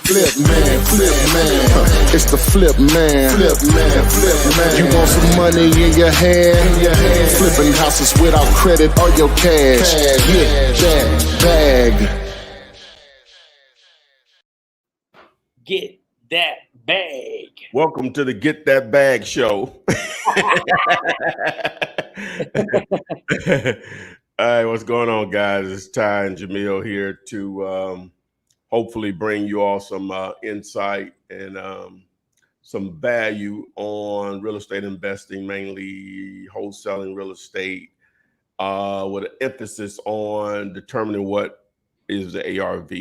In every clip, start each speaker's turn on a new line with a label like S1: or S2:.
S1: It's the flip man. You want some money in your hand? Flipping houses without credit or your cash. Get that bag.
S2: Get that bag.
S3: Welcome to the Get That Bag show. All right, what's going on, guys? It's Ty and Jamil here to hopefully bring you all some insight and some value on real estate investing, mainly wholesaling real estate, with an emphasis on determining what is the ARV,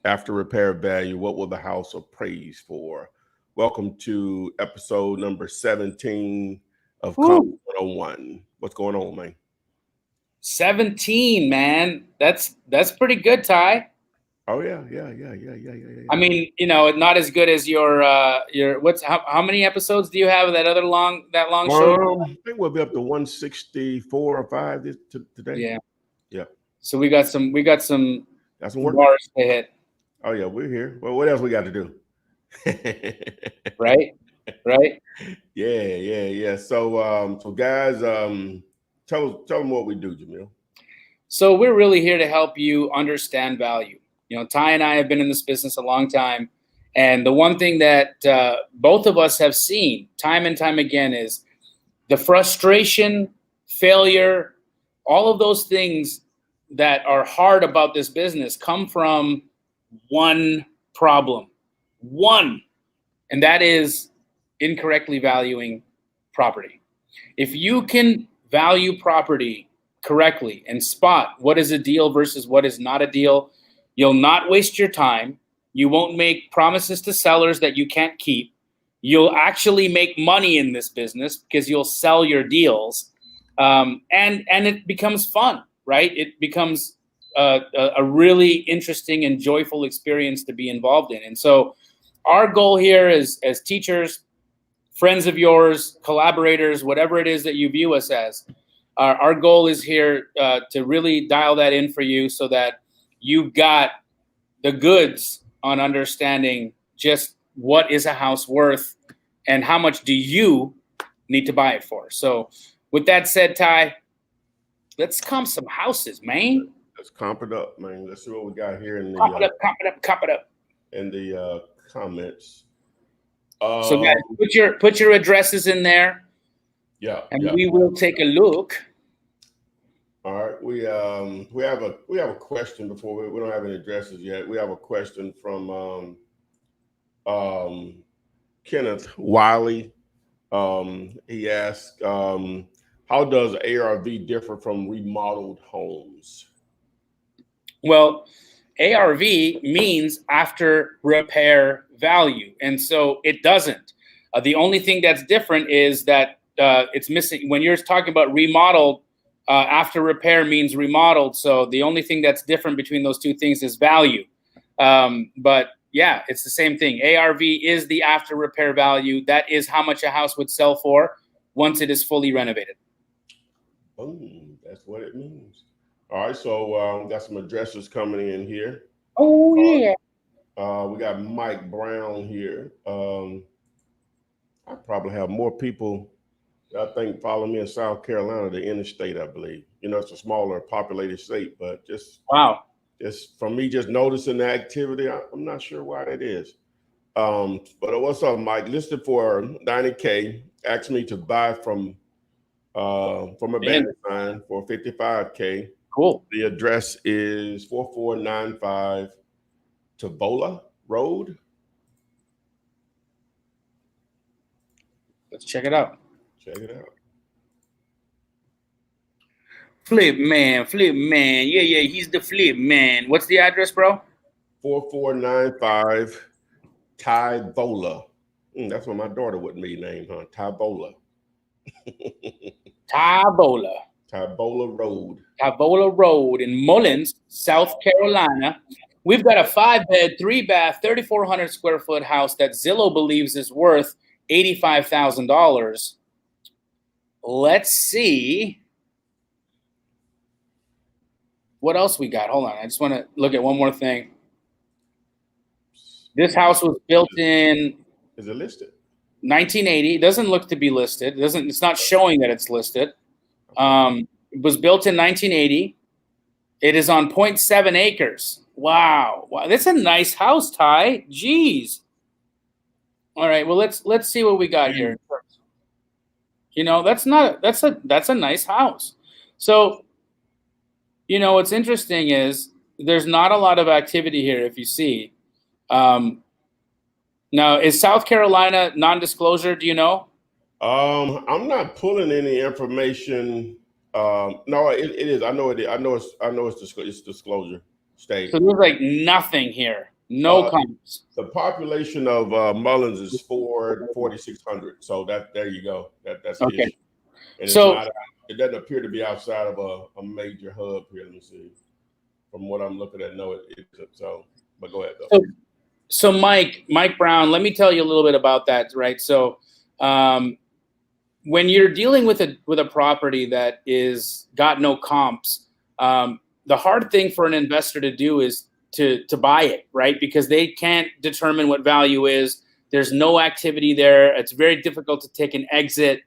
S3: after repair value, what will the house appraise for. Welcome to episode number 17 of Comp 101. What's going on, man? 17,
S2: man. That's pretty good, Ty.
S3: Oh yeah.
S2: I mean, you know, not as good as your how many episodes do you have of that long show?
S3: I think we'll be up to 164 or 5 today. Yeah.
S2: So we got some
S3: work
S2: bars to hit.
S3: Oh yeah, we're here. Well, what else we got to do?
S2: Right.
S3: Yeah. So guys, tell them what we do, Jamil.
S2: So we're really here to help you understand value. You know, Ty and I have been in this business a long time, and the one thing that both of us have seen time and time again is the frustration, failure, all of those things that are hard about this business come from one problem, and that is incorrectly valuing property. If you can value property correctly and spot what is a deal versus what is not a deal, you'll not waste your time. You won't make promises to sellers that you can't keep. You'll actually make money in this business because you'll sell your deals, and it becomes fun, right? It becomes a really interesting and joyful experience to be involved in. And so our goal here is, as teachers, friends of yours, collaborators, whatever it is that you view us as, our goal is here to really dial that in for you so that you got the goods on understanding just what is a house worth and how much do you need to buy it for. So with that said, Ty, let's comp some houses, man.
S3: Let's comp it up, man. Let's see what we got here in the
S2: comp it up.
S3: In the comments.
S2: So guys, put your addresses in there.
S3: Yeah.
S2: We will take a look.
S3: All right. We have a question before we don't have any addresses yet. We have a question from Kenneth Wiley. He asked, how does ARV differ from remodeled homes?
S2: Well, ARV means after repair value. And so it doesn't. The only thing that's different is that it's missing. When you're talking about remodeled, after repair means remodeled. So the only thing that's different between those two things is value. But yeah, it's the same thing. ARV is the after repair value. That is how much a house would sell for once it is fully renovated.
S3: Boom. That's what it means. All right, so we got some addresses coming in here.
S2: Oh, yeah.
S3: We got Mike Brown here. I probably have more people, I think, follow me in South Carolina, the interstate, I believe. You know, it's a smaller populated state, but just from me just noticing the activity, I'm not sure why that is. But what's up, Mike? Listed for $90K, asked me to buy from a bandit sign for $55K.
S2: Cool.
S3: The address is 4495 Tavola Road.
S2: Let's check it out. Flip man. Yeah, he's the flip man. What's the address, bro?
S3: 4495 Tavola. That's what my daughter would be named, huh? Tavola.
S2: Tavola Road in Mullins, South Carolina. We've got a 5-bed, 3-bath, 3,400 square foot house that Zillow believes is worth $85,000. Let's see what else we got. Hold on. I just want to look at one more thing. This house was built in
S3: Is it listed?
S2: 1980. It doesn't look to be listed. It's not showing that it's listed. It was built in 1980. It is on 0.7 acres. Wow. That's a nice house, Ty. Jeez. All right. Well, let's see what we got here. You know, that's a nice house. So, you know, what's interesting is there's not a lot of activity here. If you see, now is South Carolina non-disclosure? Do you know?
S3: I'm not pulling any information. No, it is. I know it is. I know it's disclosure state.
S2: So there's like nothing here. No comps.
S3: The population of Mullins is 4,600. So there you go. That's
S2: okay.
S3: The and
S2: so
S3: it doesn't appear to be outside of a major hub here. Let me see. From what I'm looking at, no, it isn't. So, but go ahead though.
S2: So Mike Brown, let me tell you a little bit about that, right? So when you're dealing with a property that is got no comps, the hard thing for an investor to do is to buy it, right? Because they can't determine what value is. There's no activity there. It's very difficult to take an exit.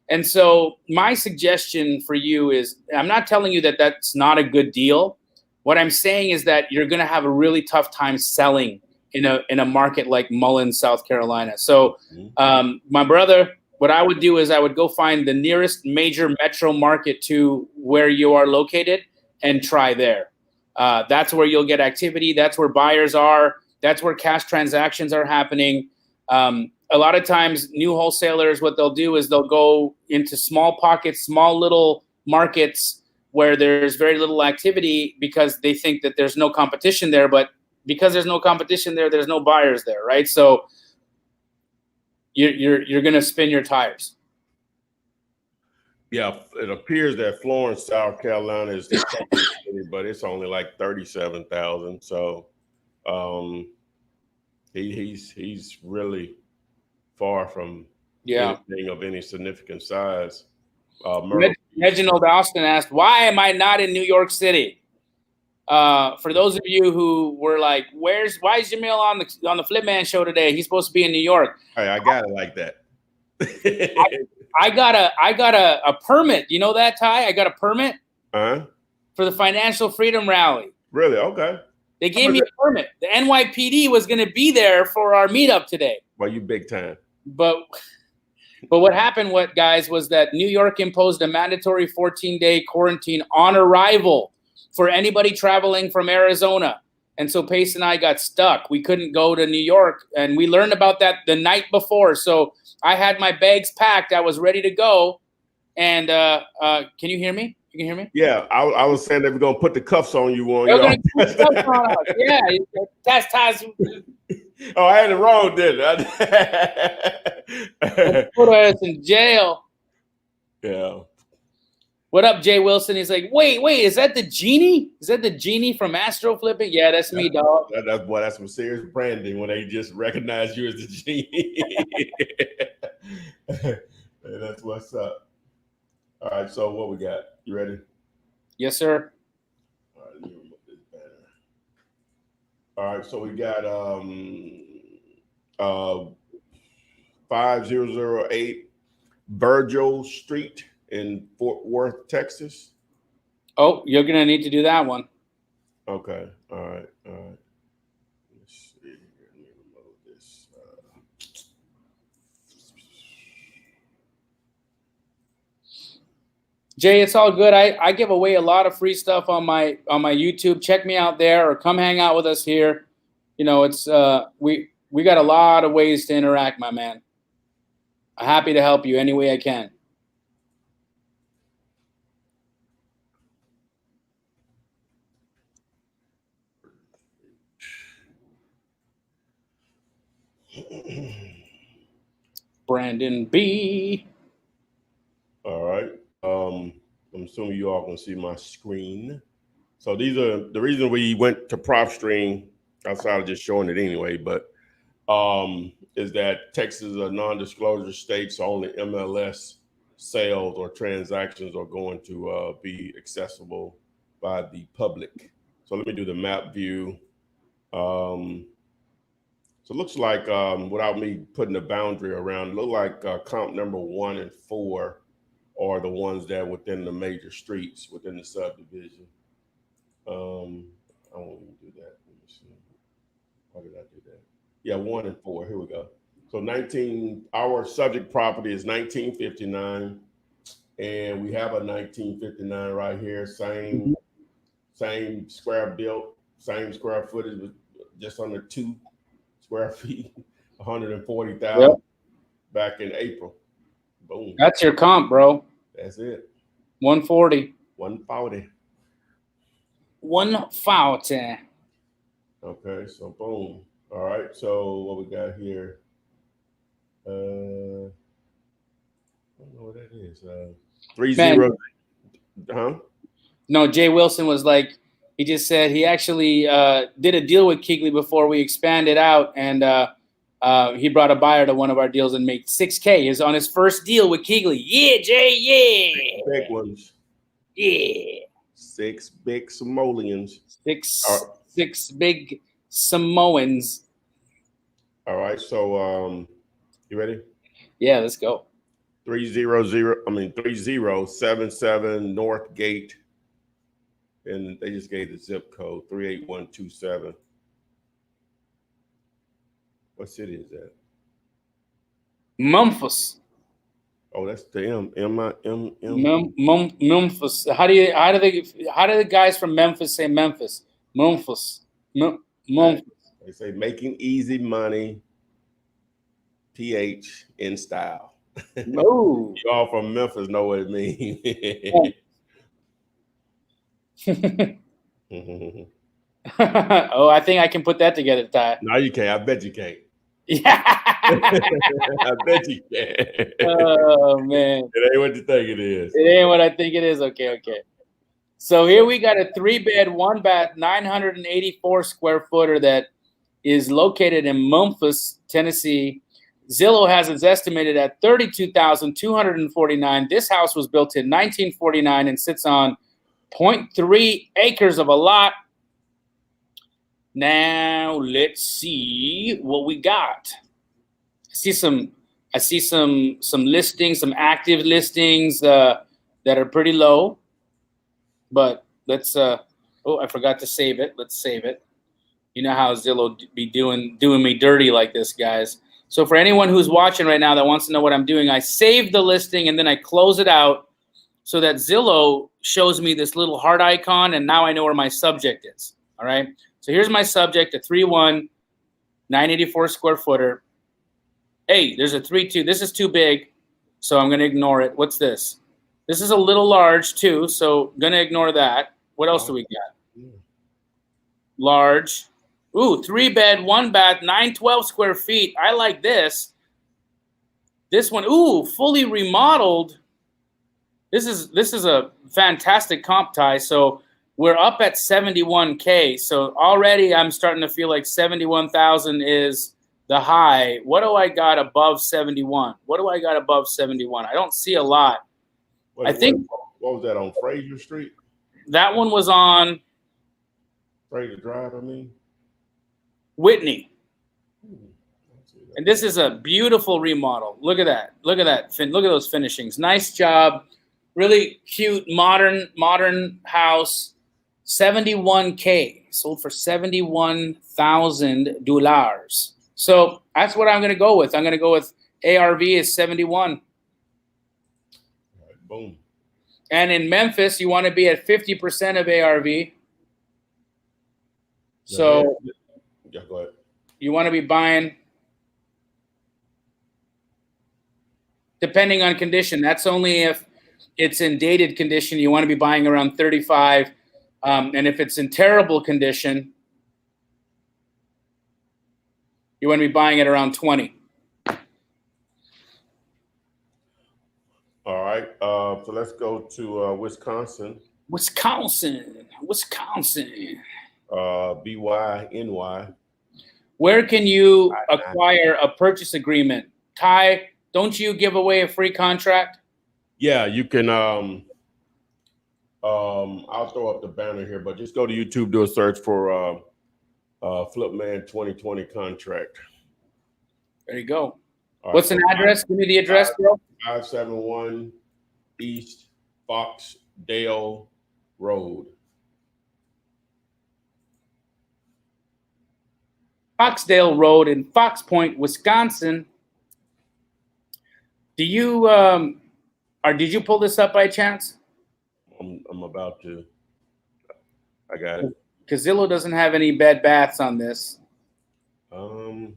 S2: And so my suggestion for you is, I'm not telling you that that's not a good deal. What I'm saying is that you're going to have a really tough time selling in a market like Mullins, South Carolina. So my brother, what I would do is I would go find the nearest major metro market to where you are located and try there. That's where you'll get activity. That's where buyers are. That's where cash transactions are happening. A lot of times new wholesalers, what they'll do is they'll go into small pockets, small little markets where there's very little activity because they think that there's no competition there. But because there's no competition there, there's no buyers there, right? So you're going to spin your tires. Yeah,
S3: it appears that Florence, South Carolina is the second city, but it's only like 37,000. So he's really far from anything of any significant size.
S2: Reginald Austin asked, "Why am I not in New York City?" For those of you who were like, why is Jamil on the Flip Man show today? He's supposed to be in New York.
S3: Hey, I got it like that.
S2: I got a permit. You know that, Ty? I got a permit for the Financial Freedom Rally.
S3: Really? Okay.
S2: They gave me a permit. The NYPD was going to be there for our meetup today.
S3: Well, you big time.
S2: But what happened, guys, was that New York imposed a mandatory 14-day quarantine on arrival for anybody traveling from Arizona. And so Pace and I got stuck. We couldn't go to New York, and we learned about that the night before. So I had my bags packed. I was ready to go. And can you hear me? You can hear me?
S3: Yeah, I was saying they were going to put the cuffs on you.
S2: They're going to put the cuffs on us. Yeah, that's Ty's.
S3: Oh, I had it wrong, didn't I?
S2: Put us in jail.
S3: Yeah.
S2: What up, Jay Wilson? He's like, wait, is that the genie? Is that the genie from Astro Flipping? Yeah, that's me, dog.
S3: That's some serious branding when they just recognize you as the genie. Hey, that's what's up. All right, so what we got? You ready?
S2: Yes, sir.
S3: All right, let me remove this banner. All right, so we got 5008 Virgil Street in Fort Worth, Texas.
S2: Oh, you're going to need to do that one.
S3: Okay. All right. Let's see here. Let me remove this.
S2: Jay, it's all good. I give away a lot of free stuff on my YouTube. Check me out there or come hang out with us here. You know, it's we got a lot of ways to interact, my man. I'm happy to help you any way I can. Brandon B.
S3: All right. I'm assuming you all can see my screen. So these are the reason we went to PropStream outside of just showing it anyway, but is that Texas is a non-disclosure state, so only MLS sales or transactions are going to be accessible by the public. So let me do the map view. So it looks like, without me putting a boundary around, it look like comp number 1 and 4 are the ones that within the major streets within the subdivision. I won't even do that. Let me see. Why did I do that? Yeah, 1 and 4. Here we go. So our subject property is 1959, and we have a 1959 right here. Same square built, same square footage, with just under 2 square feet, 140,000
S2: Yep.
S3: back in April. Boom.
S2: That's your comp, bro.
S3: That's it.
S2: 140.
S3: 140.
S2: 140.
S3: Okay, so boom. All right, so what we got here? I don't know what that is. 30. Huh?
S2: No, Jay Wilson was like, he just said he actually did a deal with Keegley before we expanded out, and he brought a buyer to one of our deals and made $6K. He's on his first deal with Keegley. Yeah, Jay, yeah.
S3: Big ones.
S2: Yeah.
S3: 6 big simoleons.
S2: Six big Samoans.
S3: All right, so you ready?
S2: Yeah, let's go.
S3: 3077 North Gate. And they just gave the zip code 38127. What city is that?
S2: Memphis.
S3: Oh, that's the M.
S2: Memphis. How do the guys from Memphis say Memphis? Memphis. Memphis.
S3: They say making easy money, PH in style.
S2: No.
S3: Y'all from Memphis know what it means.
S2: Oh, I think I can put that together, Ty.
S3: No, you can't. I bet you can't.
S2: Yeah.
S3: I bet you can't.
S2: Oh man.
S3: It ain't what you think it is.
S2: It ain't what I think it is. Okay. So here we got a 3-bed, 1-bath, 984 square footer that is located in Memphis, Tennessee. Zillow has it estimated at $32,249. This house was built in 1949 and sits on 0.3 acres of a lot. Now let's see what we got. I see some listings, some active listings that are pretty low. But let's I forgot to save it. Let's save it. You know how Zillow be doing me dirty like this, guys. So for anyone who's watching right now that wants to know what I'm doing, I save the listing and then I close it out so that Zillow shows me this little heart icon, and now I know where my subject is. All right. So here's my subject, a 3-1, 984 square footer. Hey, there's a 3-2. This is too big, so I'm going to ignore it. What's this? This is a little large too, so going to ignore that. What else do we got? Large. Ooh, 3-bed, 1-bath, 912 square feet. I like this. This one, ooh, fully remodeled. This is a fantastic comp, Ty. So we're up at 71K. So already I'm starting to feel like 71,000 is the high. What do I got above 71? What do I got above 71? I don't see a lot. What
S3: was that on Fraser Street?
S2: That one was on
S3: Fraser Drive, I mean.
S2: Whitney. And this is a beautiful remodel. Look at that. Look at that. Look at those finishings. Nice job. Really cute, modern house. 71K. Sold for $71,000. So that's what I'm going to go with. I'm going to go with ARV is 71.
S3: All right, boom.
S2: And in Memphis, you want to be at 50% of ARV. So
S3: yeah, go ahead.
S2: You want to be buying, depending on condition. That's only if it's in dated condition. You want to be buying around 35. And if it's in terrible condition, you want to be buying at around 20.
S3: All right. So let's go to Wisconsin. BYNY.
S2: Where can you acquire a purchase agreement? Ty, don't you give away a free contract?
S3: Yeah, you can. I'll throw up the banner here, but just go to YouTube, do a search for Flipman 2020 contract.
S2: There you go.
S3: All
S2: What's
S3: right,
S2: an address? Give me the address, bro.
S3: 571 East Foxdale Road.
S2: Foxdale Road in Fox Point, Wisconsin. Do you or did you pull this up by chance?
S3: I'm about to. I got it.
S2: Because Zillow doesn't have any bed baths on this.
S3: Mine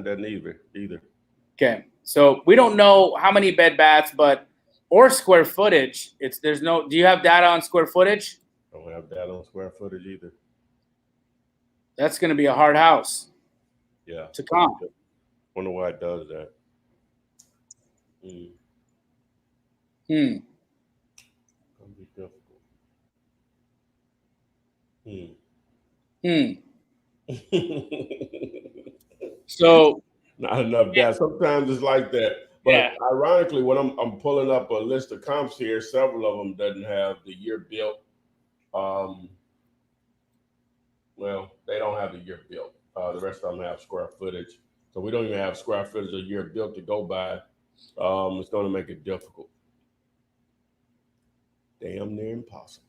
S3: doesn't either.
S2: Okay, so we don't know how many bed baths, or square footage. There's no. Do you have data on square footage?
S3: I don't have data on square footage either.
S2: That's going to be a hard house.
S3: Yeah.
S2: To comp.
S3: Wonder why it does that.
S2: Hmm.
S3: Gonna be difficult.
S2: So
S3: not enough data. Sometimes it's like that. But
S2: yeah.
S3: Ironically, when I'm pulling up a list of comps here, several of them doesn't have the year built. Well, they don't have the year built. The rest of them have square footage. So we don't even have square footage a year built to go by. It's going to make it difficult. Damn near impossible.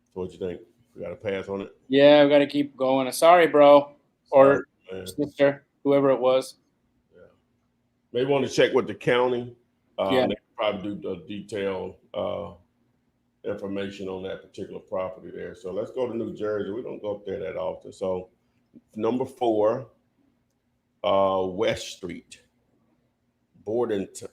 S3: So what you think? We got to pass on it?
S2: Yeah, we got to keep going. Sorry, bro. Or
S3: man.
S2: Sister, whoever it was.
S3: Yeah. Maybe want to check with the county.
S2: Yeah.
S3: They probably do the detailed information on that particular property there. So let's go to New Jersey. We don't go up there that often. So number 4, West Street, Bordentown.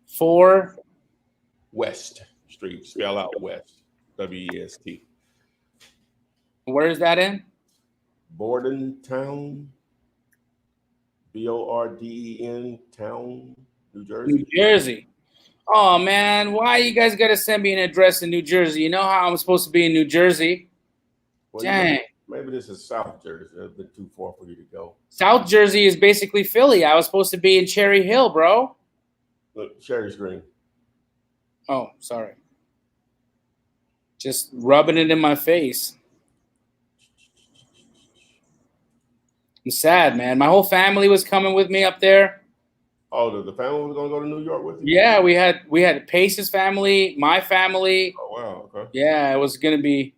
S2: 4
S3: West Street, spell out West, W-E-S-T.
S2: Where is that in?
S3: Bordentown, B-O-R-D-E-N, town, New Jersey.
S2: New Jersey. Oh, man, why you guys got to send me an address in New Jersey? You know how I'm supposed to be in New Jersey?
S3: Well,
S2: dang.
S3: Maybe this is South Jersey. That's a bit too far for you to go.
S2: South Jersey is basically Philly. I was supposed to be in Cherry Hill, bro.
S3: Look, share your screen.
S2: Oh, sorry. Just rubbing it in my face. I'm sad, man. My whole family was coming with me up there.
S3: Oh, the family was gonna go to New York with you?
S2: Yeah, we had Pace's family, my family.
S3: Oh wow, okay.
S2: Yeah, it's gonna be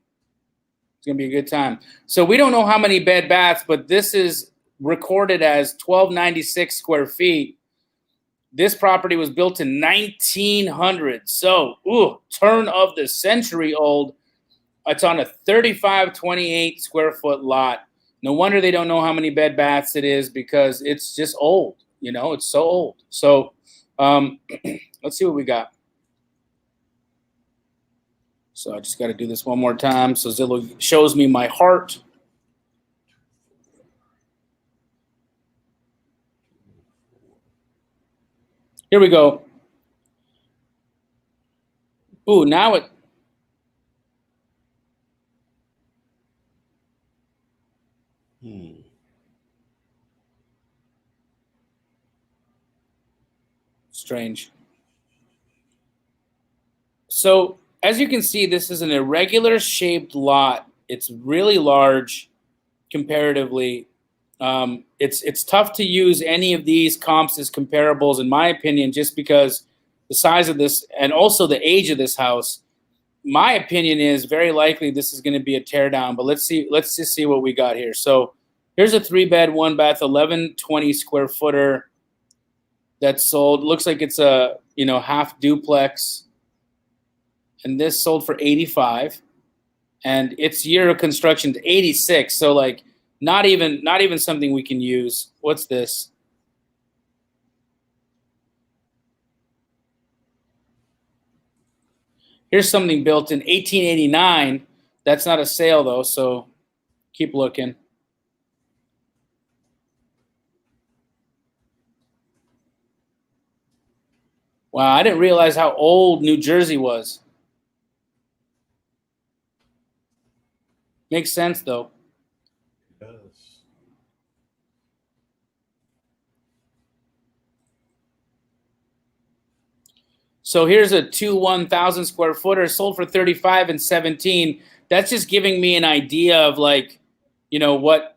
S2: a good time. So we don't know how many bed baths, but this is recorded as 1296 square feet. This property was built in 1900. So, turn of the century old. It's on a 3528 square foot lot. No wonder they don't know how many bed baths it is, because it's just old. You know, it's so old. So let's see what we got. So I just got to do this one more time so Zillow shows me my heart. Here we go. Ooh, now it. Strange. So as you can see, this is an irregular shaped lot. It's really large comparatively. It's tough to use any of these comps as comparables, in my opinion, just because the size of this and also the age of this house. My opinion is very likely this is going to be a teardown, but let's just see what we got here. So here's a 3-bed, 1-bath, 1120 square footer that's sold. Looks like it's a half duplex, and this sold for 85, and its year of construction to 86. So like not even something we can use. What's this? Here's something built in 1889. That's not a sale though, so keep looking. Wow, I didn't realize how old New Jersey was. Makes sense though.
S3: It does.
S2: So here's a 1,000 square footer sold for 35 and 17. That's just giving me an idea of like, you know, what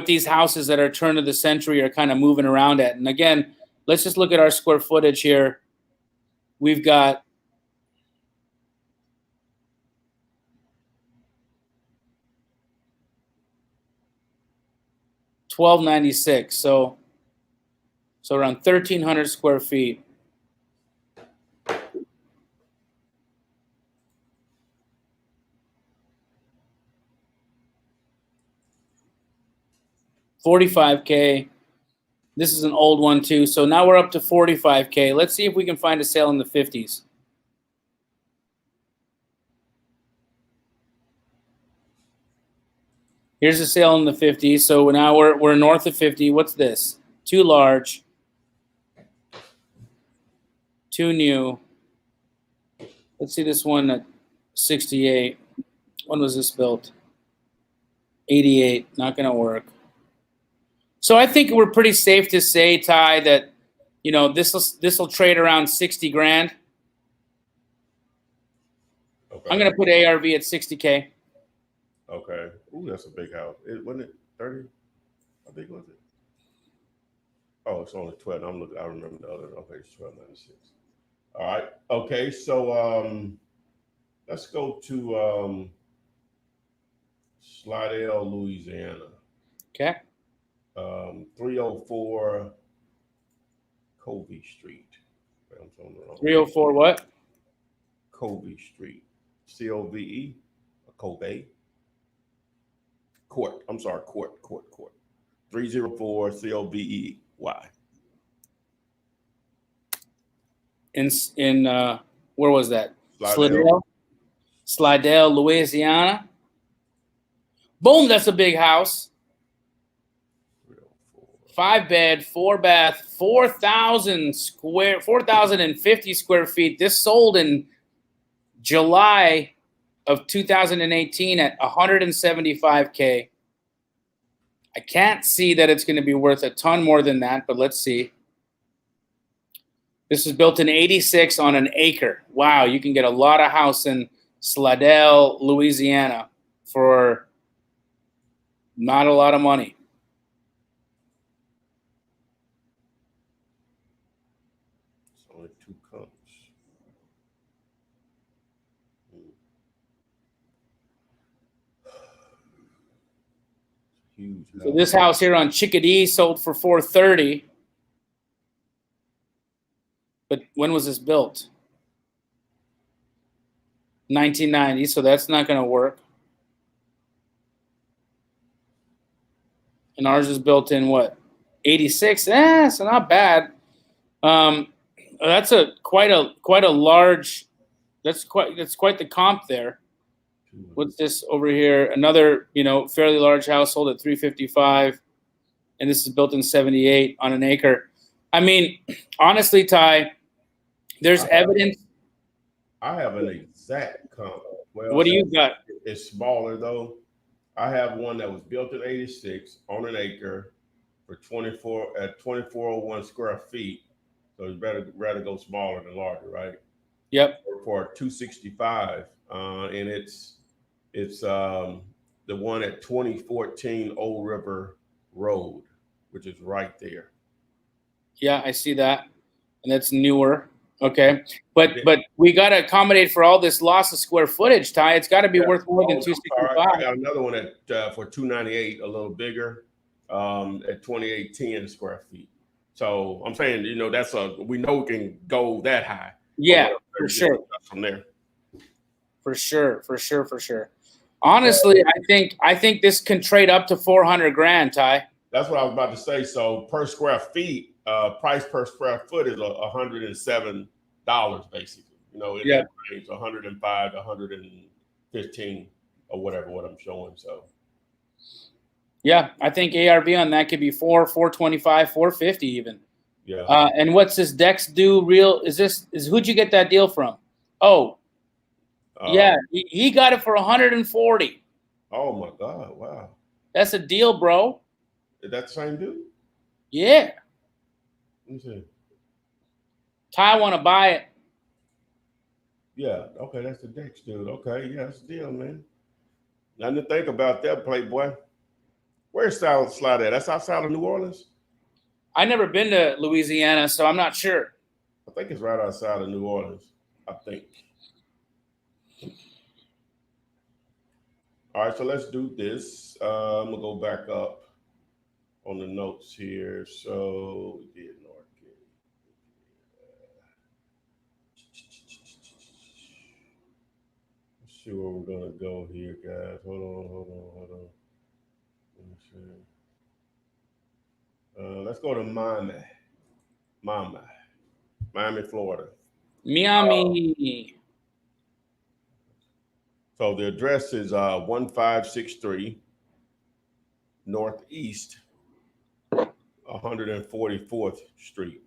S2: these houses that are turn of the century are kind of moving around at. And again, let's just look at our square footage here. We've got $1,296. So around 1,300 square feet. $45K. This is an old one too. So now we're up to $45K. Let's see if we can find a sale in the 50s. Here's a sale in the 50s. So now we're north of 50. What's this? Too large. Too new. Let's see this one at 68. When was this built? 88. Not going to work. So I think we're pretty safe to say, Ty, that, you know, this will trade around 60 grand. Okay. I'm going to put ARV at 60K.
S3: Okay. Ooh, that's a big house. Wasn't it 30? How big was it? Oh, it's only 12. I remember the other. Okay, it's 1296. All right. Okay, so let's go to Slidell, Louisiana.
S2: Okay.
S3: 304 Covey Street.
S2: 304 what?
S3: Covey Street. Cove, Covey. Court. I'm sorry, Court. 304 Covey.
S2: In where was that? Slidell, Louisiana. Boom, that's a big house. 5-bed, 4-bath, 4,050 square feet. This sold in July of 2018 at 175K. I can't see that it's going to be worth a ton more than that, but let's see. This was built in 86 on an acre. Wow, you can get a lot of house in Slidell, Louisiana for not a lot of money.
S3: It's only 2 comes. Huge house.
S2: So this house here on Chickadee sold for $430. But when was this built? 1990, so that's not going to work. And ours is built in what? 86. So not bad. That's quite a large. That's quite the comp there. What's this over here? Another, fairly large household at 355, and this is built in 78 on an acre. I mean, honestly, Ty, there's evidence.
S3: I have an exact comp. Well,
S2: what do you got?
S3: It's smaller though. I have one that was built in 86 on an acre for 2401 square feet. So it's rather go smaller than larger, right?
S2: Yep.
S3: For 265, and it's the one at 2014 Old River Road, which is right there.
S2: Yeah, I see that, and that's newer. Okay, but we got to accommodate for all this loss of square footage, Ty. It's got to be worth more than 265.
S3: I got another one at for 298, a little bigger, at 2810 square feet. So I'm saying, that's we know we can go that high.
S2: Yeah, for sure.
S3: From there.
S2: For sure. Honestly, I think this can trade up to 400 grand, Ty.
S3: That's what I was about to say. So per square feet, price per square foot is $107 basically. That range 105 to 115 or whatever what I'm showing. So
S2: yeah, I think ARV on that could be 425, 450 even.
S3: Yeah.
S2: And what's this Dex Do Real? Who'd you get that deal from? Oh, yeah, he got it for 140.
S3: Oh my God! Wow,
S2: that's a deal, bro.
S3: Is that the same dude?
S2: Yeah.
S3: Let me see.
S2: Ty want to buy it.
S3: Yeah, okay, that's the Dex dude. Okay, yeah, that's the deal, man. Nothing to think about that, Playboy. Where's Slidell at? That's outside of New Orleans?
S2: I've never been to Louisiana, so I'm not sure.
S3: I think it's right outside of New Orleans, I think. All right, so let's do this. I'm going to go back up on the notes here. So we did North Gate. Let's see where we're going to go here, guys. Hold on. Let me see. Let's go to Miami, Florida.
S2: Miami.
S3: So the address is 1563 Northeast 144th Street.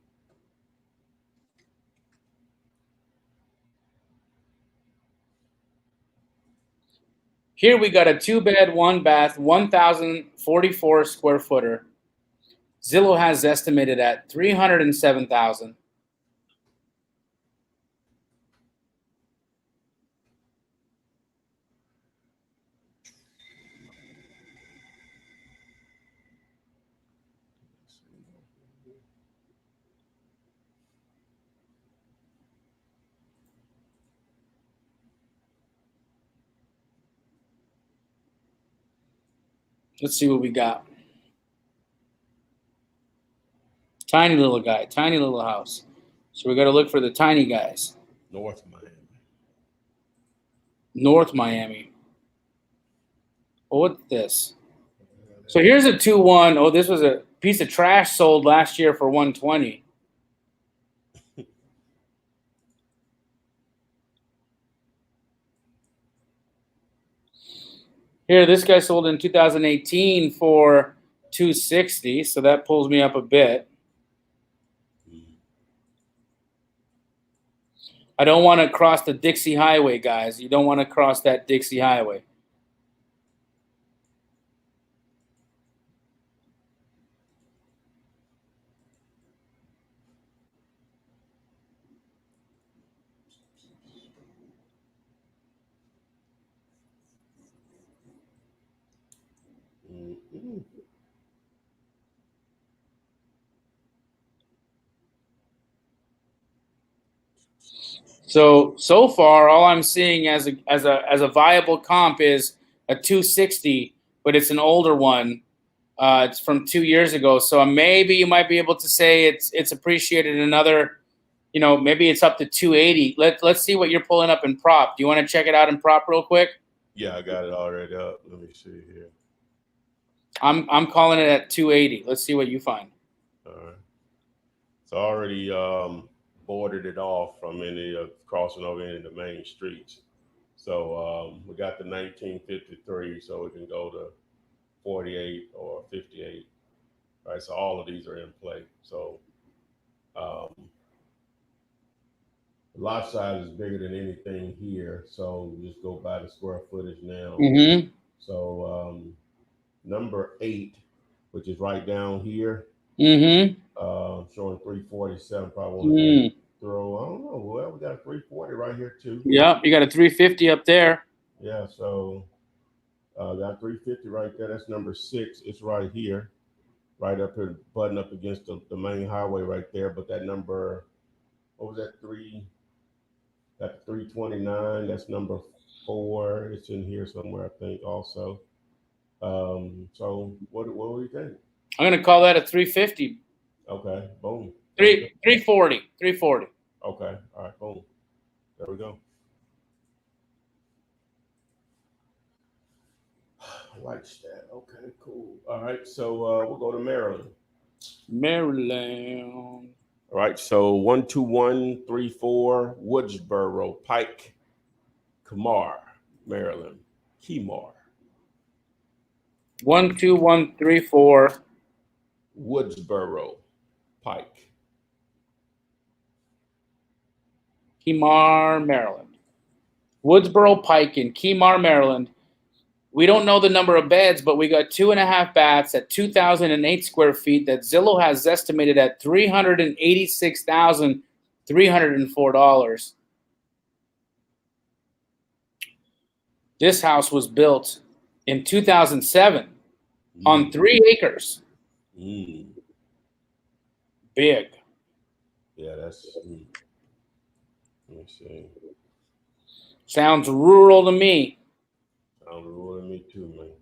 S2: Here we got a 2-bed, 1-bath, 1,044 square footer. Zillow has estimated at $307,000. Let's see what we got. Tiny little guy, tiny little house. So we got to look for the tiny guys.
S3: North Miami.
S2: North Miami. Oh, what's this? So here's a 2-1. Oh, this was a piece of trash sold last year for $120. Here, this guy sold in 2018 for $260, so that pulls me up a bit. I don't want to cross the Dixie Highway, guys. You don't want to cross that Dixie Highway. So far, all I'm seeing as a viable comp is a 260, but it's an older one. It's from 2 years ago. So maybe you might be able to say it's appreciated another, maybe it's up to 280. Let's see what you're pulling up in prop. Do you want to check it out in prop real quick?
S3: Yeah, I got it already up. Let me see here.
S2: I'm calling it at 280. Let's see what you find.
S3: All right. It's already bordered it off from any crossing over any of the main streets. So we got the 1953, so we can go to 48 or 58. Right, so all of these are in play. So the lot size is bigger than anything here, so we just go by the square footage now.
S2: Mm-hmm.
S3: So number 8, which is right down here,
S2: mm-hmm.
S3: Showing 347. Probably want to throw. I don't know. Well, we got a 340 right here too.
S2: Yep, you got a 350 up there.
S3: Yeah, so got 350 right there. That's number 6. It's right here, right up here, button up against the main highway right there. But that number, what was that? That's 329. That's number 4. It's in here somewhere, I think, also. So what do you think?
S2: I'm gonna call that a 350.
S3: Okay, boom.
S2: 340.
S3: Okay, all right, boom. There we go. I like that. Okay, cool. All right, so we'll go to Maryland.
S2: Maryland.
S3: All right, so 12134 Woodsboro Pike, Keymar, Maryland. Keymar.
S2: 12134
S3: Woodsboro Pike.
S2: Keymar, Maryland. Woodsboro Pike in Keymar, Maryland. We don't know the number of beds, but we got 2.5 baths at 2,008 square feet that Zillow has estimated at $386,000 $304. This house was built in 2007 on 3 acres. Big.
S3: Yeah, that's. Let me see.
S2: Sounds rural to me.
S3: Sounds rural to me too, man.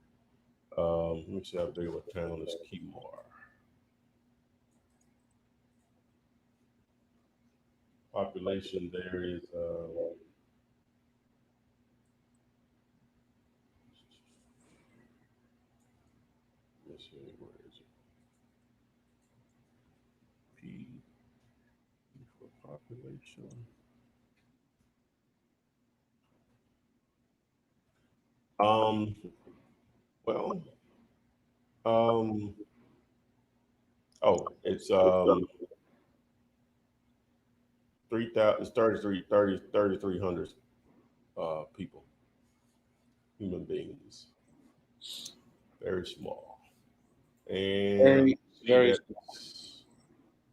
S3: Let me see how big of a town is Keymar. Population there is. Let's see, where is it? P for population. Well, oh, it's 3,000, it's 3,300 people, human beings, very small, and
S2: Very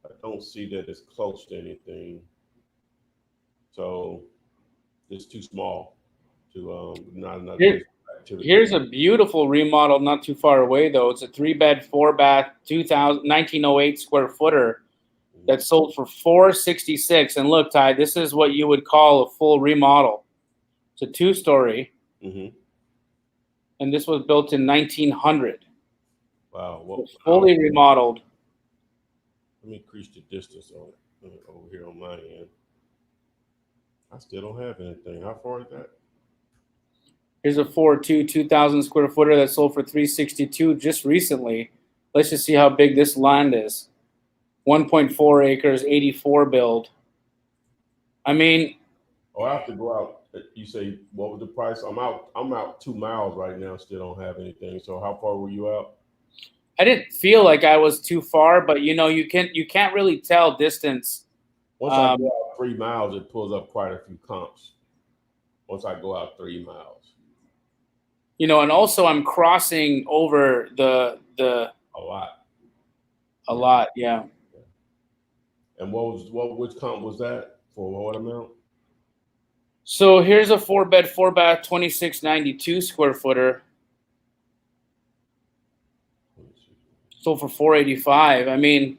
S3: I don't see that it's close to anything, so it's too small to not enough activity.
S2: Here's a beautiful remodel not too far away, though. It's a 3-bed, 4-bath, 1908 square footer that sold for $466. And look, Ty, this is what you would call a full remodel. It's a 2-story, and this was built in 1900.
S3: Wow. Well,
S2: fully remodeled.
S3: Let me increase the distance on it over here on my end. I still don't have anything. How far is that?
S2: Here's a 4.2, 2,000 square footer that sold for $362 just recently. Let's just see how big this land is. 1.4 acres, 84 build. I mean,
S3: I have to go out. You say what was the price? I'm out 2 miles right now. Still don't have anything. So how far were you out?
S2: I didn't feel like I was too far, but you can't really tell distance.
S3: Once I go out 3 miles, it pulls up quite a few comps. Once I go out 3 miles.
S2: And also I'm crossing over the a lot, yeah.
S3: And which comp was that for? What amount?
S2: So here's a 4-bed, 4-bath, 2692 square footer. Sold for $485. I mean,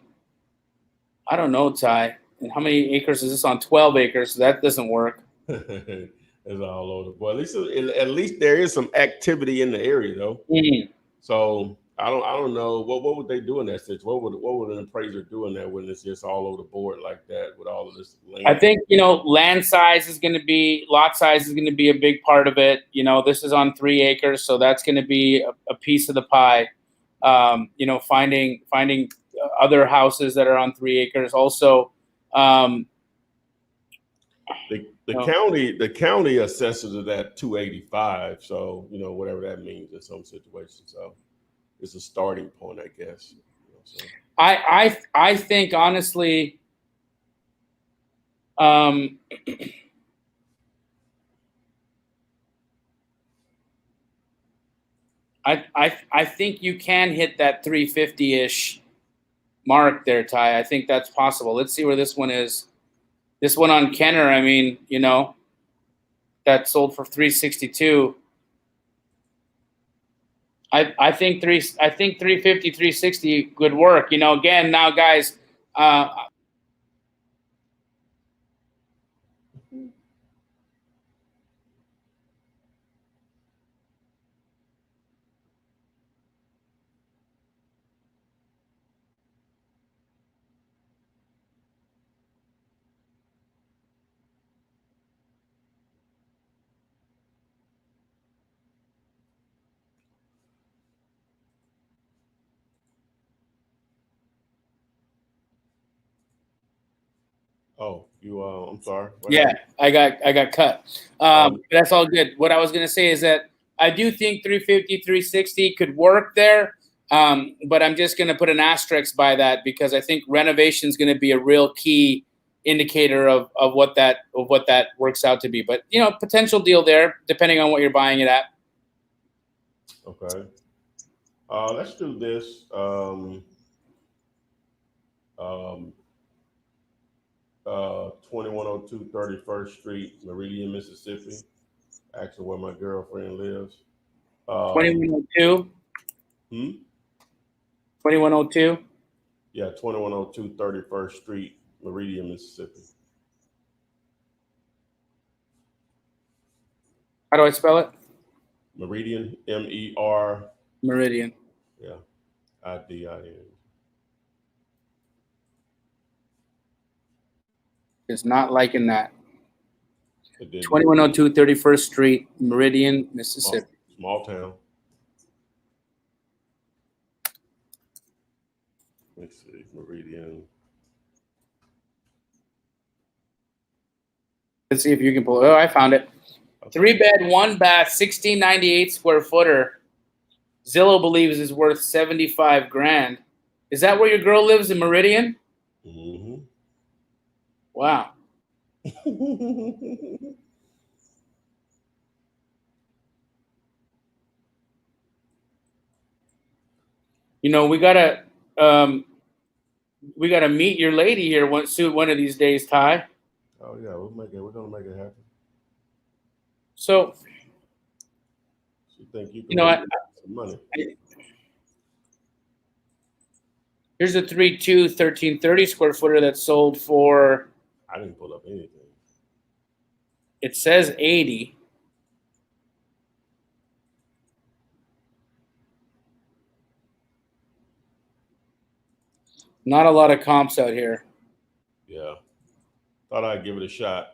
S2: I don't know, Ty. And how many acres is this on? 12 acres. So that doesn't work.
S3: It's all over. But at least there is some activity in the area, though. So I don't know what would they do in that situation. What would an appraiser do in that when it's just all over the board like that with all of this land?
S2: I think lot size is going to be a big part of it. This is on 3 acres, so that's going to be a piece of the pie. Finding other houses that are on 3 acres. Also,
S3: the county assesses it at 285. So whatever that means in some situations. So it's a starting point, I guess. So.
S2: I think honestly, I think you can hit that 350-ish mark there, Ty. I think that's possible. Let's see where this one is. This one on Kenner, I mean, that sold for $362. I think 350, 360 would work. Again, now guys,
S3: Oh, I'm sorry.
S2: yeah, I got cut. That's all good. What I was going to say is that I do think 350, 360 could work there. But I'm just going to put an asterisk by that because I think renovation is going to be a real key indicator of what that works out to be. But potential deal there, depending on what you're buying it at.
S3: Okay. Let's do this. 2102 31st Street, Meridian, Mississippi. Actually, where my girlfriend lives.
S2: 2102. 2102.
S3: Yeah, 2102 31st Street, Meridian, Mississippi.
S2: How do I spell it?
S3: Meridian, M-E-R.
S2: Meridian.
S3: Yeah, I-D-I-N.
S2: Is not liking that. 2102 31st Street, Meridian, Mississippi.
S3: Small town. Let's see, Meridian.
S2: Let's see if you can pull it. Oh, I found it. 3-bed, 1-bath, 1698 square footer. Zillow believes is worth 75 grand. Is that where your girl lives in Meridian?
S3: Mm-hmm.
S2: Wow. You know, we gotta meet your lady here one of these days, Ty.
S3: Oh yeah, we're gonna make it happen.
S2: So,
S3: you think you can
S2: make
S3: some money?
S2: Here's a 3.2 1330 square footer that sold for.
S3: I didn't pull up anything.
S2: It says 80. Not a lot of comps out here.
S3: Yeah, thought I'd give it a shot.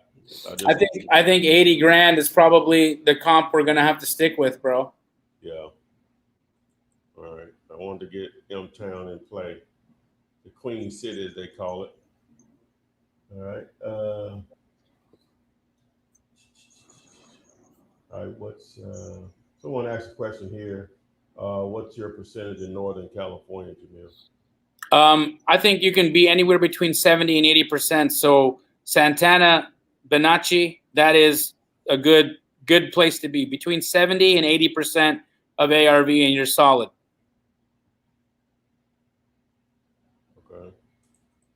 S2: I think 80 grand is probably the comp we're gonna have to stick with, bro.
S3: Yeah. All right. I wanted to get M-Town in play. The Queen City, as they call it. All right. All right. Someone asked a question here. What's your percentage in Northern California, Jamil?
S2: I think you can be anywhere between 70 and 80%. So Santana, Benacci, that is a good place to be. Between 70 and 80% of ARV, and you're solid.
S3: Okay.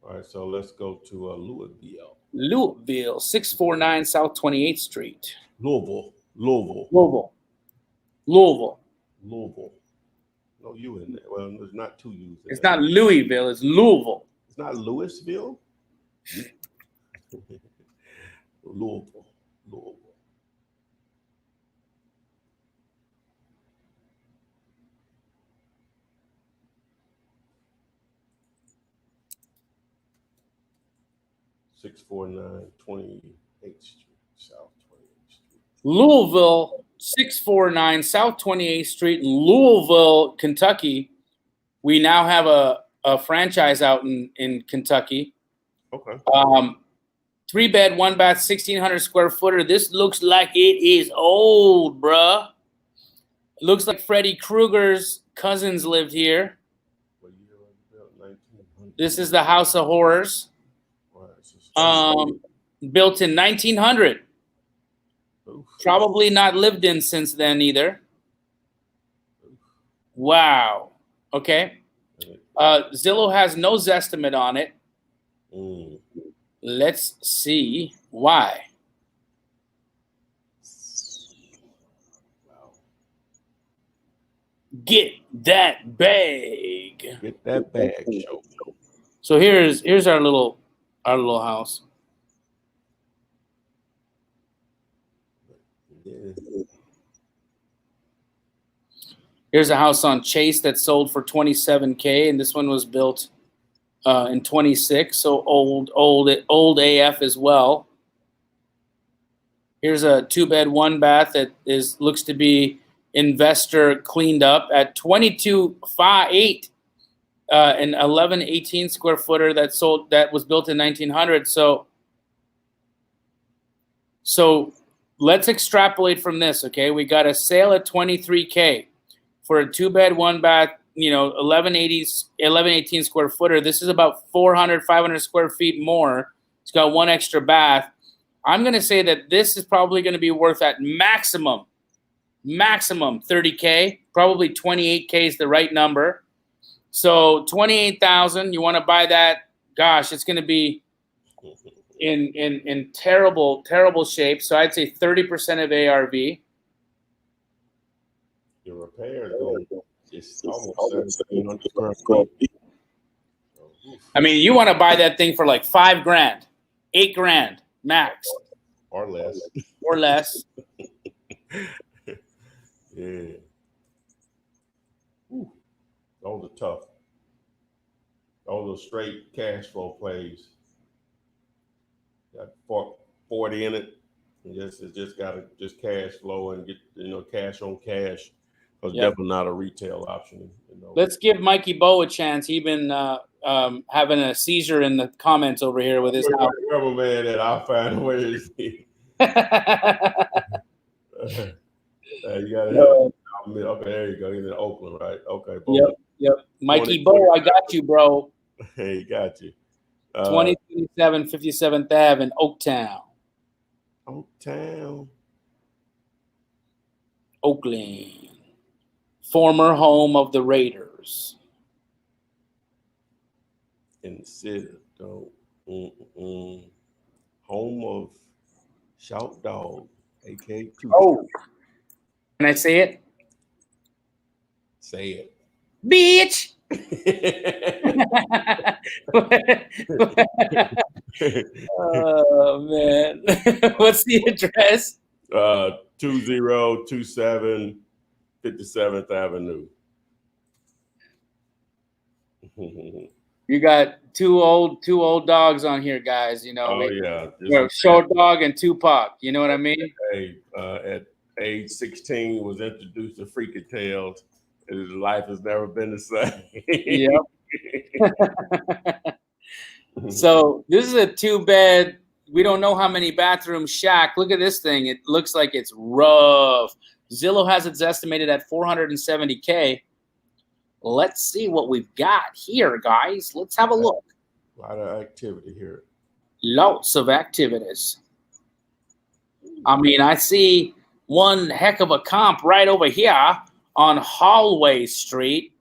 S3: All right. So let's go to Louisville.
S2: Louisville, 649 South 28th Street.
S3: Louisville.
S2: Louisville.
S3: No U in there. Well, there's not two U's.
S2: It's not Louisville. It's Louisville.
S3: It's not Louisville. Louisville. 649 28th Street, South 28th Street.
S2: Louisville, 649 South 28th Street in Louisville, Kentucky. We now have a franchise out in Kentucky.
S3: Okay.
S2: 3-bed, 1-bath, 1,600 square footer. This looks like it is old, bruh. It looks like Freddy Krueger's cousins lived here. This is the House of Horrors. Built in 1900.
S3: Oof.
S2: Probably not lived in since then either. Wow. Okay. Zillow has no Zestimate on it. Let's see why.
S3: Wow.
S2: Get that bag.
S3: Get that bag, show.
S2: So here's our little house.
S3: Yeah.
S2: Here's a house on Chase that sold for $27K, and this one was built in 26, so old AF as well. Here's a 2-bed, 1-bath that looks to be investor cleaned up at 22.58, an 1118 square footer that was built in 1900. So let's extrapolate from this. Okay, we got a sale at 23K for a 2-bed, 1-bath. 1118 square footer. This is about 400, 500 square feet more. It's got one extra bath. I'm going to say that this is probably going to be worth at maximum 30K. Probably 28K is the right number. So 28,000. You want to buy that? Gosh, it's going to be in terrible shape. So I'd say 30% of ARV.
S3: Your repair is going it's almost 1,700 square feet.
S2: I mean, you want to buy that thing for like $5 grand, $8 grand max,
S3: or less.
S2: Or less.
S3: Yeah. Ooh, those are tough. Those are straight cash flow plays. Got 40 in it. It's just got to just cash flow and get cash on cash. It's definitely not a retail option.
S2: Let's give Mikey Bo a chance. He's been having a seizure in the comments over here with his house.
S3: Remember, man, that I'll find a way to see. You got to okay, there you go. He's in Oakland, right? Okay. Boom.
S2: Yep. Mikey Bo, I got you, bro.
S3: Hey, got you.
S2: 2027 57th Ave in Oaktown. Oakland. Former home of the Raiders.
S3: In the city, though. Home of Shout Dog, a.k.a.
S2: Oh. Can I say it?
S3: Say it.
S2: Bitch! Oh, man. What's the address?
S3: 2027 57th Avenue.
S2: You got two old dogs on here, guys. Short Dog and Tupac. You know what I mean?
S3: Hey, at age 16, was introduced to Freaky Tales. His life has never been the same.
S2: Yep. So this is a 2-bed. We don't know how many bathroom shack. Look at this thing. It looks like it's rough. Zillow has it estimated at $470K. Let's see what we've got here, guys. Let's have a look.
S3: A lot of activity here.
S2: Lots of activities. I mean, I see one heck of a comp right over here on Hallway Street.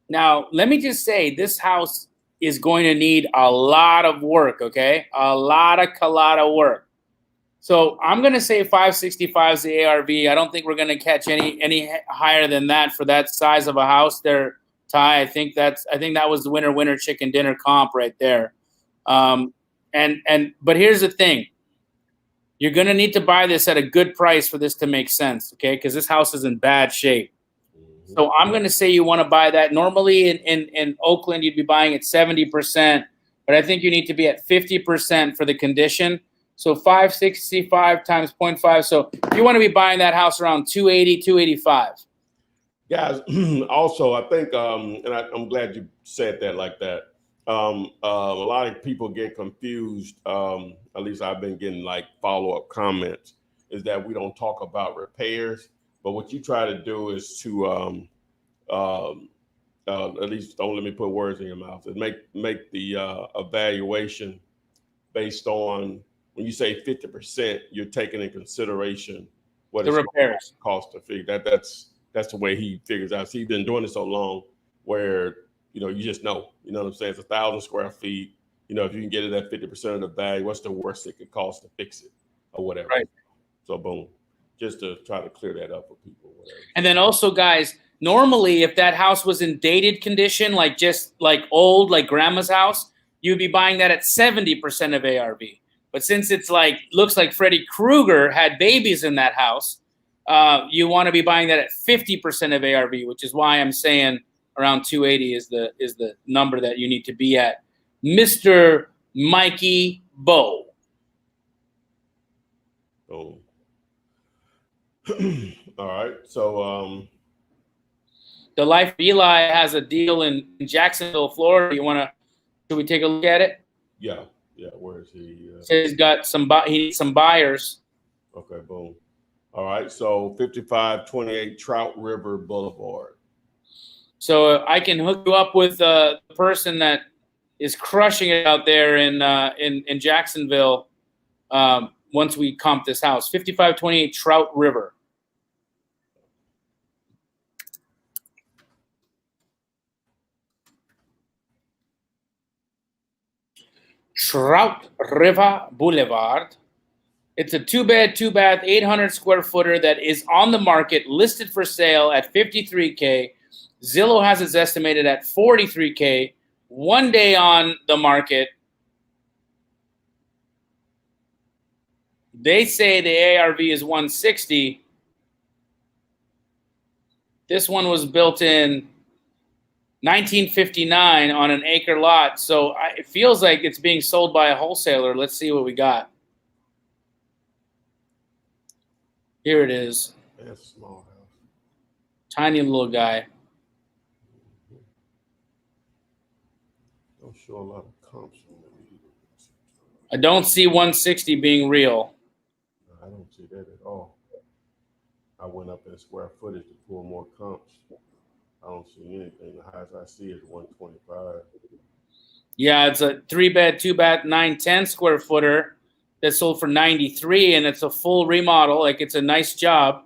S2: Now, let me just say, this house is going to need a lot of work, okay? A lot of work. So I'm going to say 565 is the ARV. I don't think we're going to catch any higher than that for that size of a house there, Ty. I think that was the winner chicken dinner comp right there. But here's the thing. You're going to need to buy this at a good price for this to make sense, okay? Because this house is in bad shape. So I'm going to say you want to buy that. Normally in Oakland, you'd be buying at 70%, but I think you need to be at 50% for the condition. So 565 times 0.5. So you want to be buying that house around 280, 285.
S3: Guys, also, I think, and I'm glad you said that like that. A lot of people get confused. At least I've been getting like follow-up comments, is that we don't talk about repairs. But what you try to do is to, at least don't let me put words in your mouth, is make the evaluation based on, when you say 50%, you're taking in consideration what
S2: the repairs
S3: cost to fix. That's the way he figures out. So he's been doing it so long where, you just know, you know what I'm saying? It's 1,000 square feet. If you can get it at 50% of the value, what's the worst it could cost to fix it or whatever.
S2: Right.
S3: So boom. Just to try to clear that up for people. Whatever.
S2: And then also, guys, normally if that house was in dated condition, like just like old, like grandma's house, you'd be buying that at 70% of ARV. But since it's looks like Freddy Krueger had babies in that house, you want to be buying that at 50% of ARV, which is why I'm saying around 280 is the number that you need to be at. Mr. Mikey Bo.
S3: Oh. All right. So
S2: the Life of Eli has a deal in Jacksonville, Florida. Should we take a look at it?
S3: Yeah. Where is he?
S2: He's got he needs some buyers.
S3: Okay, boom. All right. So 5528 Trout River Boulevard.
S2: So I can hook you up with the person that is crushing it out there in Jacksonville. Once we comp this house, 5528 Trout River. Trout River Boulevard. It's a 2-bed, 2-bath, 800 square footer that is on the market, listed for sale at $53K. Zillow has it estimated at $43K. 1 day on the market. They say the ARV is $160. This one was built in 1959 on an acre lot. So it feels like it's being sold by a wholesaler. Let's see what we got. Here it is.
S3: That's a small house.
S2: Tiny little guy.
S3: Don't show a lot of comps on it.
S2: I don't see 160 being real.
S3: I don't see that at all. I went up in square footage to pull more comps. I don't see anything. The highest I see is 125.
S2: Yeah, it's a 3-bed, 2-bath, 910 square footer that sold for 93, and it's a full remodel. Like, it's a nice job.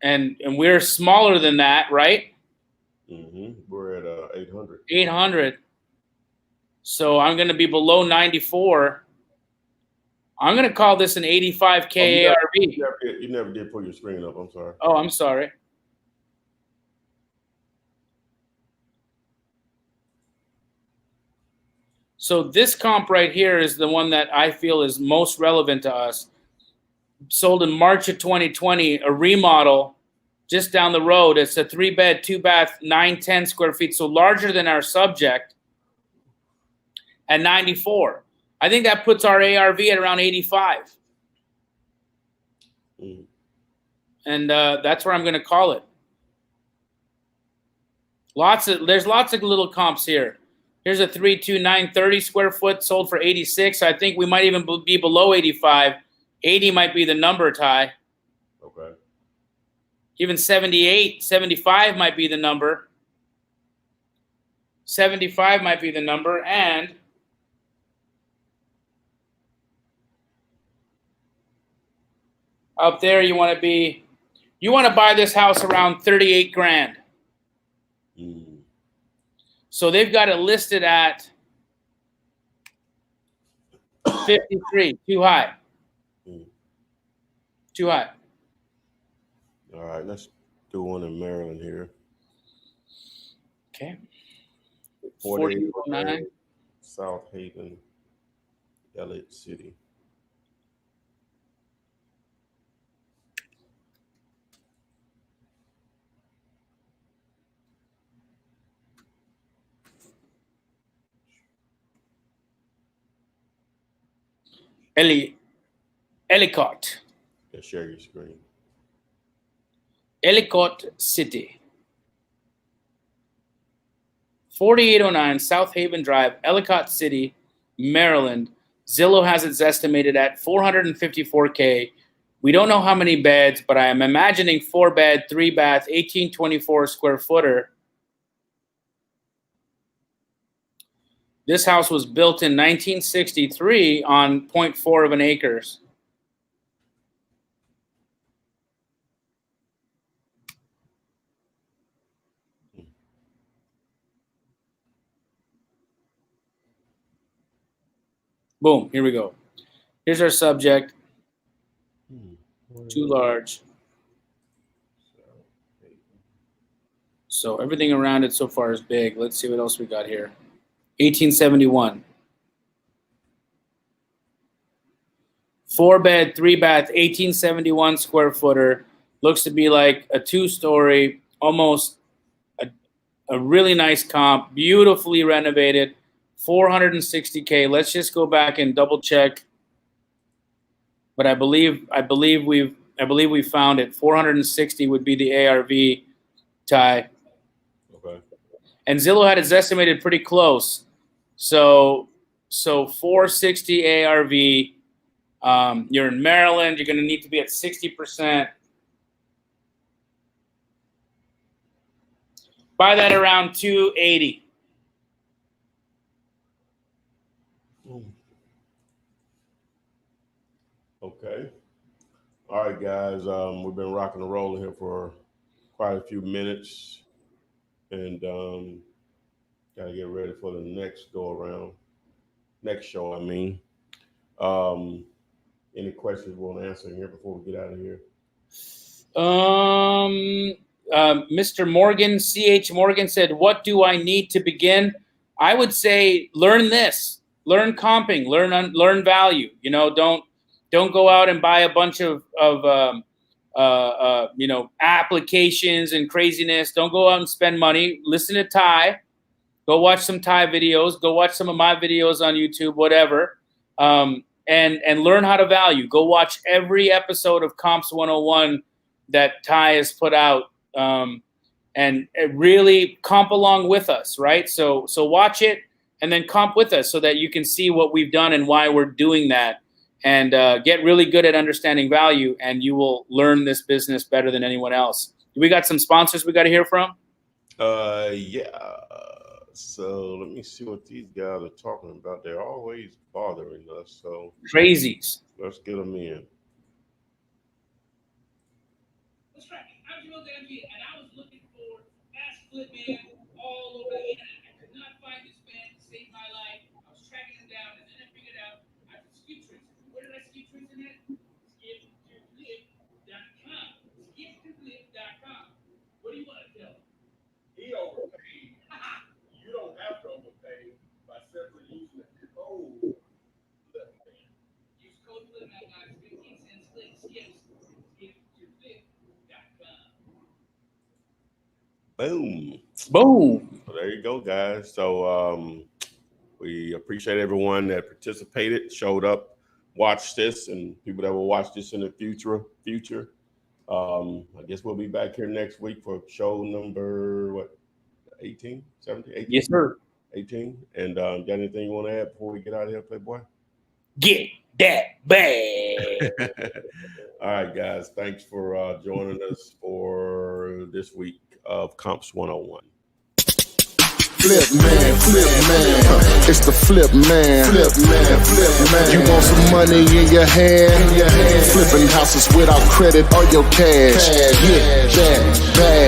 S2: And we're smaller than that, right?
S3: Mm-hmm. We're at 800.
S2: 800. So I'm going to be below 94. I'm going to call this an 85K ARV.
S3: You never did pull your screen up. I'm sorry.
S2: Oh, I'm sorry. So this comp right here is the one that I feel is most relevant to us. Sold in March of 2020, a remodel just down the road. It's a 3-bed, 2-bath, 910 square feet, so larger than our subject at 94. I think that puts our ARV at around 85.
S3: Mm.
S2: And that's where I'm going to call it. There's lots of little comps here. Here's a 32930 square foot sold for 86. I think we might even be below 85. 80 might be the number, Ty.
S3: Okay.
S2: Even 78, 75 might be the number. 75 might be the number. And up there, you want to buy this house around 38 grand.
S3: Mm.
S2: So they've got it listed at 53. Too high.
S3: Mm.
S2: Too high.
S3: All right, let's do one in Maryland here.
S2: Okay.
S3: 4809 South Haven, Ellicott City.
S2: Ellicott.
S3: Yeah, share your screen.
S2: Ellicott City. 4809 South Haven Drive, Ellicott City, Maryland. Zillow has it estimated at $454K. We don't know how many beds, but I am imagining 4-bed, 3-bath, 1824 square footer. This house was built in 1963 on 0.4 of an acres. Boom, here we go. Here's our subject. Too large. So everything around it so far is big. Let's see what else we got here. 1871. 4-bed, 3-bath, 1871 square footer. Looks to be like a 2-story, almost a really nice comp, beautifully renovated. 460K. Let's just go back and double check. But I believe we found it. 460 would be the ARV, Ty.
S3: Okay.
S2: And Zillow had it estimated pretty close. So 460 ARV. You're in Maryland. You're going to need to be at 60%. Buy that around 280.
S3: Okay. All right, guys. We've been rocking and rolling here for quite a few minutes, and got to get ready for the next go around. next show. I mean, any questions we want to answer here before we get out of here?
S2: Mr. Morgan, C.H. Morgan said, what do I need to begin? I would say learn this, learn comping, learn value. You know, don't go out and buy a bunch of applications and craziness. Don't go out and spend money. Listen to Ty. Go watch some Ty videos. Go watch some of my videos on YouTube, whatever. And learn how to value. Go watch every episode of Comps 101 that Ty has put out. And really comp along with us, right? So watch it and then comp with us so that you can see what we've done and why we're doing that. And get really good at understanding value, and you will learn this business better than anyone else. We got some sponsors we got to hear from?
S3: Yeah. So let me see what these guys are talking about. They're always bothering us. So
S2: crazies.
S3: Let's get them in.
S4: What's right? I'm Jamil, and I was looking for fast flip man all over the internet. I could not find this man to save my life. I was tracking him down, and then I figured out I could skip tricks. Where did I skip tricks in that? Skip2flip.com. Skip2flip.com. What do you want to tell him?
S5: He overpaid. You don't have to overpay by simply using the code flip man.
S4: Use code flip man, guys. 15 cents click skips. Skip2flip.com.
S3: Boom.
S2: Boom.
S3: So there you go, guys. So we appreciate everyone that participated, showed up, watched this, and people that will watch this in the future. I guess we'll be back here next week for show number 18, 17, 18?
S2: Yes, sir.
S3: 18. And got anything you want to add before we get out of here, Playboy?
S2: Get that bag.
S3: All right, guys. Thanks for joining us for this week of Comps 101.
S1: Flip man, it's the flip man. You want some money in your hand? Flipping houses without credit or your cash. Get that bag.